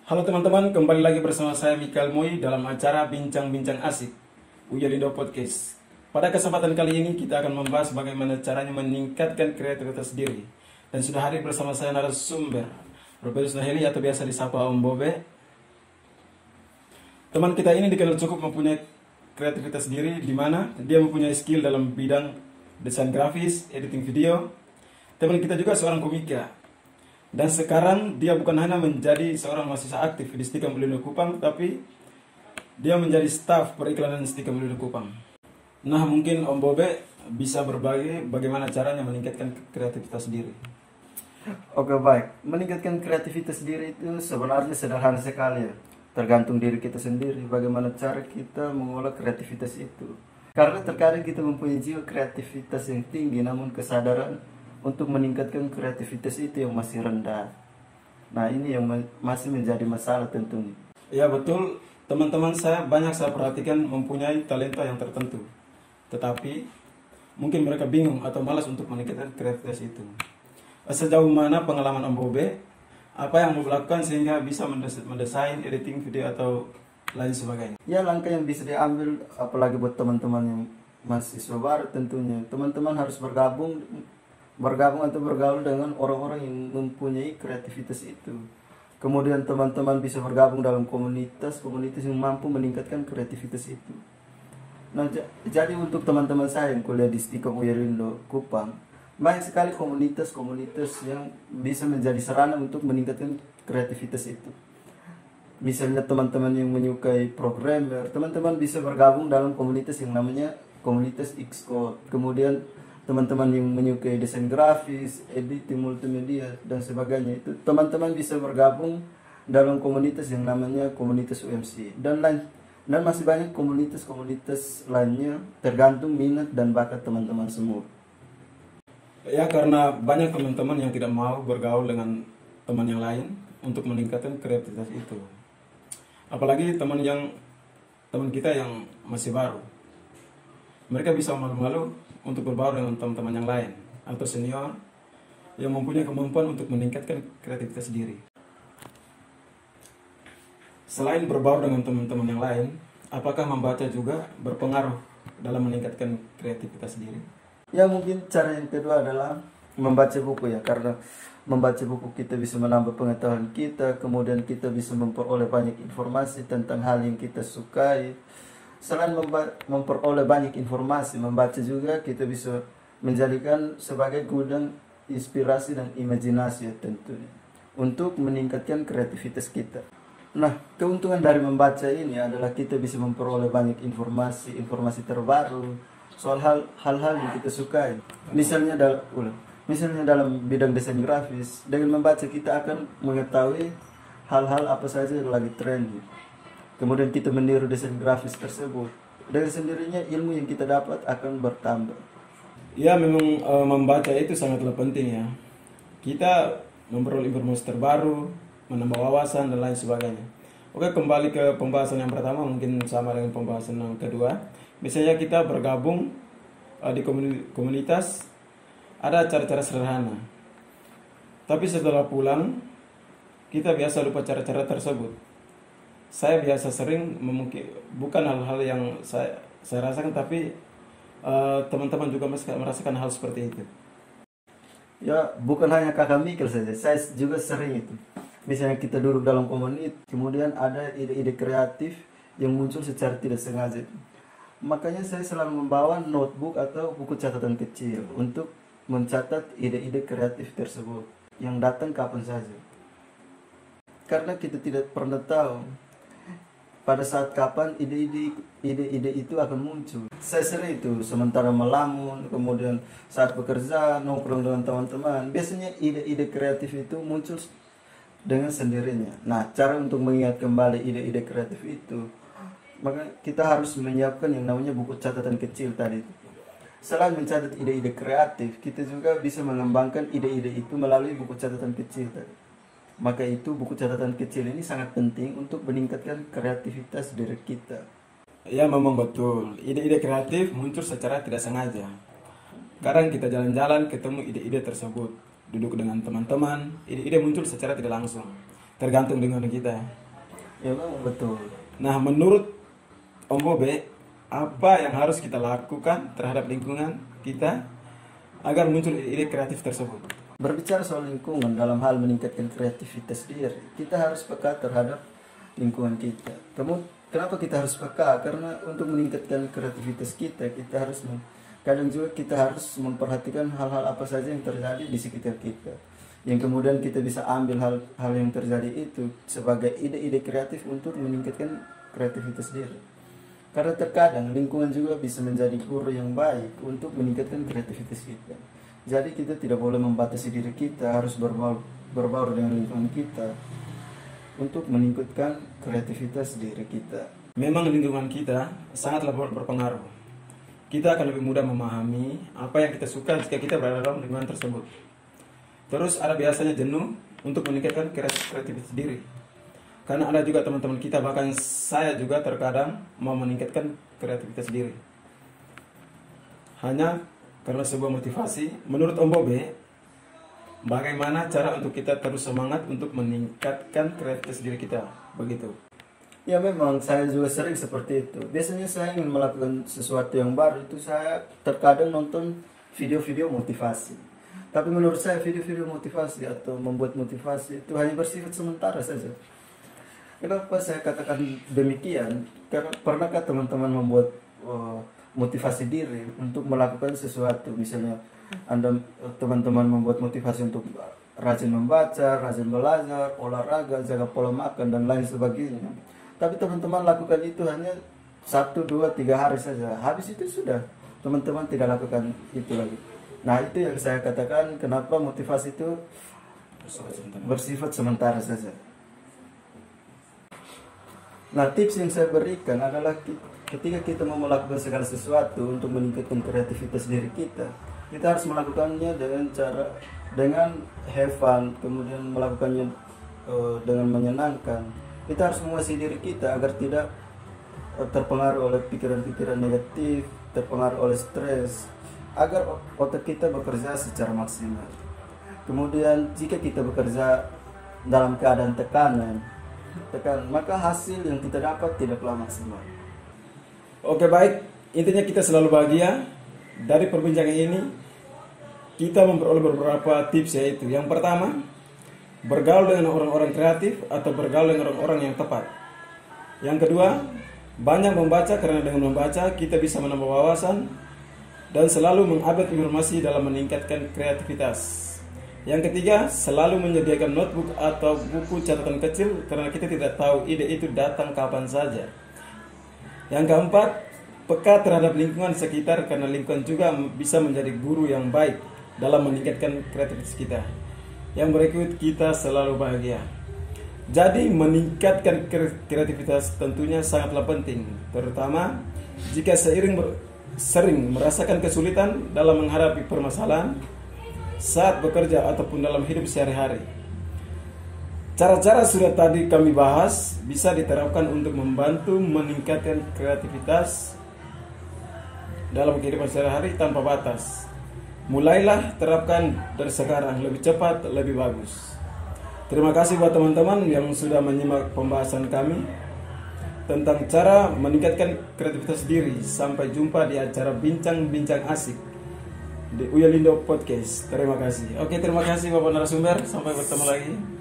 Halo teman-teman, kembali lagi bersama saya Mikael Moi dalam acara Bincang-Bincang Asik Uyalindo Podcast. Pada kesempatan kali ini kita akan membahas bagaimana caranya meningkatkan kreativitas diri. Dan sudah hadir bersama saya narasumber Profesor Naheli atau biasa disapa Om Bobe. Teman kita ini dikenal cukup mempunyai kreativitas diri, di mana dia mempunyai skill dalam bidang desain grafis, editing video. Teman kita juga seorang komika. Dan sekarang dia bukan hanya menjadi seorang mahasiswa aktif di Stika Melulu Kupang, tapi dia menjadi staf periklanan Stika Melulu Kupang. Nah, mungkin Om Bobe bisa berbagi bagaimana caranya meningkatkan kreativitas diri. Oke, baik. Meningkatkan kreativitas diri itu sebenarnya sederhana sekali ya. Tergantung diri kita sendiri bagaimana cara kita mengolah kreativitas itu. Karena terkadang kita mempunyai jiwa kreativitas yang tinggi, namun kesadaran untuk meningkatkan kreativitas itu yang masih rendah. Nah, ini yang masih menjadi masalah tentunya. Ya betul, teman-teman saya banyak saya perhatikan mempunyai talenta yang tertentu. Tetapi mungkin mereka bingung atau malas untuk meningkatkan kreativitas itu. Sejauh mana pengalaman Om Bobe, apa yang mau lakukan sehingga bisa mendesain, editing video atau lain sebagainya? Ya, langkah yang bisa diambil apalagi buat teman-teman yang mahasiswa baru tentunya. Teman-teman harus bergabung atau bergaul dengan orang-orang yang mempunyai kreativitas itu. Kemudian teman-teman bisa bergabung dalam komunitas yang mampu meningkatkan kreativitas itu. Nah, jadi untuk teman-teman saya yang kuliah di Stika Uyalindo Kupang, banyak sekali komunitas yang bisa menjadi sarana untuk meningkatkan kreativitas itu. Misalnya teman-teman yang menyukai programmer, teman-teman bisa bergabung dalam komunitas yang namanya komunitas Xcode. Kemudian teman-teman yang menyukai desain grafis, editing multimedia dan sebagainya, itu teman-teman bisa bergabung dalam komunitas yang namanya komunitas UMC dan masih banyak komunitas lainnya, tergantung minat dan bakat teman-teman semua. Ya, karena banyak teman-teman yang tidak mau bergaul dengan teman yang lain untuk meningkatkan kreativitas itu. Apalagi teman kita yang masih baru. Mereka bisa malu-malu untuk berbaur dengan teman-teman yang lain atau senior yang mempunyai kemampuan untuk meningkatkan kreativitas diri. Selain berbaur dengan teman-teman yang lain, apakah membaca juga berpengaruh dalam meningkatkan kreativitas diri? Ya, mungkin cara yang kedua adalah membaca buku ya, karena membaca buku kita bisa menambah pengetahuan kita, kemudian kita bisa memperoleh banyak informasi tentang hal yang kita sukai. Selain memperoleh banyak informasi, membaca juga kita bisa menjadikan sebagai gudang inspirasi dan imajinasi ya, tentunya untuk meningkatkan kreativitas kita. Nah, keuntungan dari membaca ini adalah kita bisa memperoleh banyak informasi terbaru soal hal-hal yang kita sukai. Misalnya dalam bidang desain grafis, dengan membaca kita akan mengetahui hal-hal apa saja yang lagi trending. Kemudian kita meniru desain grafis tersebut. Dengan sendirinya ilmu yang kita dapat akan bertambah. Ya, memang membaca itu sangatlah penting ya. Kita memperoleh informasi terbaru, menambah wawasan dan lain sebagainya. Oke, kembali ke pembahasan yang pertama, mungkin sama dengan pembahasan yang kedua. Misalnya kita bergabung di komunitas, ada cara-cara sederhana. Tapi setelah pulang, kita biasa lupa cara-cara tersebut. Saya biasa sering bukan hal-hal yang saya rasakan, tapi teman-teman juga merasakan hal seperti itu. Ya, bukan hanya kakak Mikkel saja, saya juga sering itu. Misalnya kita duduk dalam komunitas, kemudian ada ide-ide kreatif yang muncul secara tidak sengaja. Makanya saya selalu membawa notebook atau buku catatan kecil untuk mencatat ide-ide kreatif tersebut yang datang kapan saja. Karena kita tidak pernah tahu pada saat kapan ide-ide itu akan muncul. Saya sering itu sementara melamun, kemudian saat bekerja, nongkrong dengan teman-teman. Biasanya ide-ide kreatif itu muncul dengan sendirinya. Nah, cara untuk mengingat kembali ide-ide kreatif itu, maka kita harus menyiapkan yang namanya buku catatan kecil tadi. Selain mencatat ide-ide kreatif, kita juga bisa mengembangkan ide-ide itu melalui buku catatan kecil tadi. Maka itu buku catatan kecil ini sangat penting untuk meningkatkan kreativitas diri kita. Ya, memang betul. Ide-ide kreatif muncul secara tidak sengaja. Kadang kita jalan-jalan ketemu ide-ide tersebut. Duduk dengan teman-teman, ide-ide muncul secara tidak langsung. tergantung lingkungan kita. Ya memang betul. Nah, menurut Om Bobe, apa yang harus kita lakukan terhadap lingkungan kita agar muncul ide kreatif tersebut? Berbicara soal lingkungan dalam hal meningkatkan kreativitas diri, kita harus peka terhadap lingkungan kita. Kenapa kita harus peka? Karena untuk meningkatkan kreativitas kita harus kadang juga kita harus memperhatikan hal-hal apa saja yang terjadi di sekitar kita. Yang kemudian kita bisa ambil hal yang terjadi itu sebagai ide-ide kreatif untuk meningkatkan kreativitas diri. Karena terkadang lingkungan juga bisa menjadi guru yang baik untuk meningkatkan kreativitas kita. Jadi kita tidak boleh membatasi diri kita, harus berbaur dengan lingkungan kita untuk meningkatkan kreativitas diri kita. Memang lingkungan kita sangatlah berpengaruh. Kita akan lebih mudah memahami apa yang kita suka jika kita berada dalam lingkungan tersebut. Terus ada biasanya jenuh untuk meningkatkan kreativitas diri. Karena ada juga teman-teman kita, bahkan saya juga terkadang mau meningkatkan kreativitas diri. Hanya karena sebuah motivasi. Menurut Om Bobe, bagaimana cara untuk kita terus semangat untuk meningkatkan kreativitas diri kita? Begitu. Ya memang saya juga sering seperti itu. Biasanya saya ingin melakukan sesuatu yang baru itu saya terkadang nonton video-video motivasi. Tapi menurut saya video-video motivasi atau membuat motivasi itu hanya bersifat sementara saja. Kenapa saya katakan demikian? Karena pernahkah teman-teman membuat motivasi diri untuk melakukan sesuatu? Misalnya teman-teman membuat motivasi untuk rajin membaca, rajin belajar, olahraga, jaga pola makan dan lain sebagainya. Tapi teman-teman lakukan itu hanya 1, 2, 3 hari saja. Habis itu sudah teman-teman tidak lakukan itu lagi. Nah itu yang saya katakan kenapa motivasi itu bersifat sementara saja. Nah tips yang saya berikan adalah ketika kita mau melakukan segala sesuatu untuk meningkatkan kreativitas diri kita harus melakukannya dengan have fun, kemudian melakukannya dengan menyenangkan. Kita harus menguasai diri kita agar tidak terpengaruh oleh pikiran-pikiran negatif, terpengaruh oleh stres, agar otak kita bekerja secara maksimal. Kemudian jika kita bekerja dalam keadaan tekanan, maka hasil yang kita dapat tidaklah maksimal. Oke baik, intinya kita selalu bahagia. Dari perbincangan ini kita memperoleh beberapa tips, yaitu yang pertama, bergaul dengan orang-orang kreatif atau bergaul dengan orang-orang yang tepat. Yang kedua, banyak membaca karena dengan membaca kita bisa menambah wawasan dan selalu mengupdate informasi dalam meningkatkan kreativitas. Yang ketiga, selalu menyediakan notebook atau buku catatan kecil karena kita tidak tahu ide itu datang kapan saja. Yang keempat, peka terhadap lingkungan sekitar karena lingkungan juga bisa menjadi guru yang baik dalam meningkatkan kreativitas kita. Yang berikut, kita selalu bahagia. Jadi meningkatkan kreativitas tentunya sangatlah penting, terutama jika sering merasakan kesulitan dalam menghadapi permasalahan saat bekerja ataupun dalam hidup sehari-hari. Cara-cara sudah tadi kami bahas bisa diterapkan untuk membantu meningkatkan kreativitas dalam kehidupan sehari-hari tanpa batas. Mulailah terapkan dari sekarang, lebih cepat, lebih bagus. Terima kasih buat teman-teman yang sudah menyimak pembahasan kami tentang cara meningkatkan kreativitas diri. Sampai jumpa di acara bincang-bincang asik di Uyalindo Podcast. Terima kasih. Oke, terima kasih Bapak narasumber. Sampai bertemu lagi.